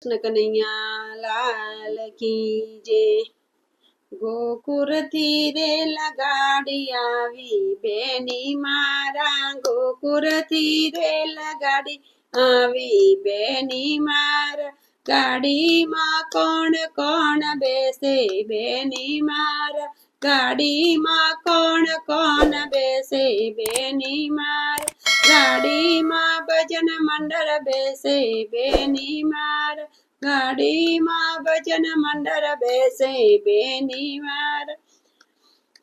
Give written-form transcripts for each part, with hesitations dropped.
કૃષ્ણ કનૈયા લાલ કી જય। ગોકુળથી રેલ ગાડી આવી બેની મારા, ગોકુળથી રેલ ગાડી આવી બેની મારા, ગાડીમાં કોણ કોણ બેસે બેની મારા, ગાડીમાં કોણ કોણ બેસે બેની મારા, ગાડીમાં ભજન મંડળ બેસે બેની મારા, ગાડીમાં ભજન મંડળ બેસે બેની મારા।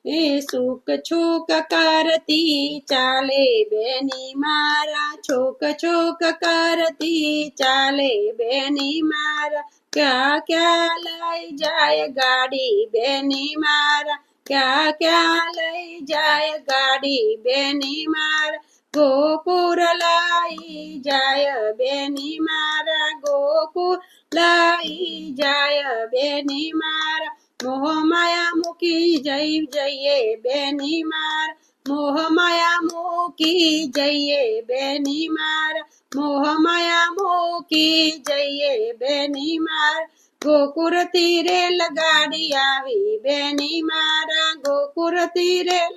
એ સુક છોક કરતી ચાલે બેની મારા, છોક છોક કરતી ચાલે બેની મારા, ક્યાં ક્યાં લઈ જાય ગાડી બેની મારા, ક્યાં ક્યાં લઈ જાય ગાડી બેની મારા, ગોકુળ લઈ જાય બેની મારા, ગોકુળ લઈ જાય બેની મારા, મોહ માયા મૂકી જઈએ બેની મારા, મોહ માયા મૂકી જઈએ બેની મારા, મોહ માયા મૂકી જઈએ બેની મારા, ગોકુળથી રેલ ગાડી આવી બેની મારા, ગોકુળથી રેલ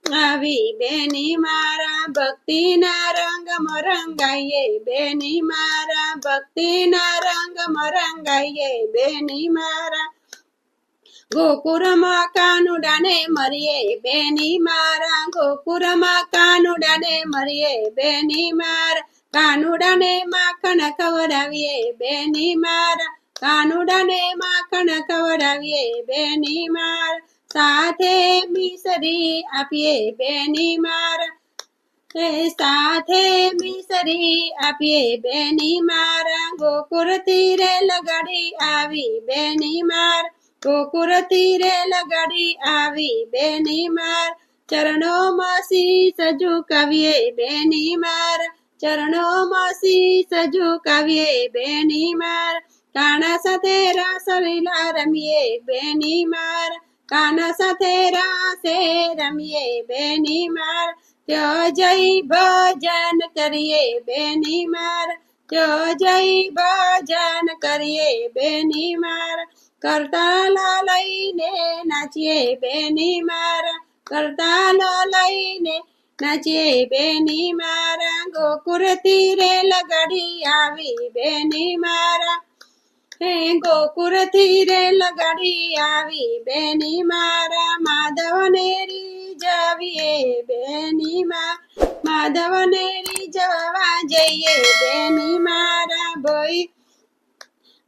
આવી બેની મારા, ભક્તિના રંગમાં રંગાઈએ બેની મારા, ભક્તિના રંગમાં રંગાઈએ બેની મારા, ગોકુળમાં કાનુડાને મરીએ બેની મારા, ગોકુળમાં કાનુડાને મરીએ બેની મારા, કાનુડાને માખણ ખવડાવીએ બેની મારા, કાનુડાને માખણ ખવડાવીએ બેની મારા, સાથે મિસરી આપીએ બેની મારા, સાથે મિસરી આપીએ બેની મારા, ગોકુળથી રેલ ગાડી આવી બેની મારા, ગોકુળથી રેલ ગાડી આવી બેની મારા, ચરણોમાં શીશ ઝુકાવીએ બેની મારા, ચરણોમાં શીશ ઝુકાવીએ બેની મારા, કાના સાથે રાસલીલા રમીએ બેની મારા, કાના સાથે રાસે રમીએ બેની મારા, ત્યો જઈ ભજન કરીએ બેની મારા, ત્યો જઈ ભજન કરીએ બેની મારા, કરતાલો લઈને નાચીએ બેની મારા, કરતાલો લઈને નાચીએ બેની મારા, ગોકુળથી રેલ ગાડી આવી બેની મારા, ગોકુળથી રેલ ગાડી આવી બેની મારા, માધવને રીઝવીએ બેની મારા, માધવને રીઝવવા જઈએ બેની મારા,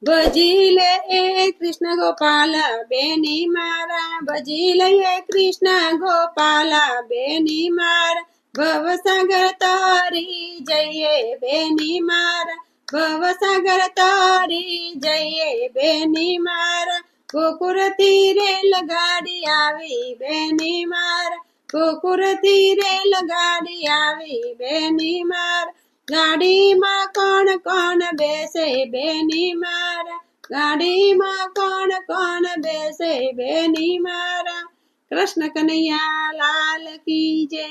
ભજી લે એ કૃષ્ણ ગોપાલ બેની મારા, ભજી લઈએ કૃષ્ણ ગોપાલ બેની મારા, ભવસાગર તરી જઈએ બેની મારા, ભવસાગર તરી જઈએ બેની મારા, ગોકુળથી રેલ ગાડી આવી બેની મારા, ગોકુળથી રેલ ગાડી આવી બેની મારા, ગાડીમાં કોણ કોણ બેસે બેની મારા, ગાડીમાં કોણ કોણ બેસે બેની મારા। કૃષ્ણ કનૈયા લાલ કી જય।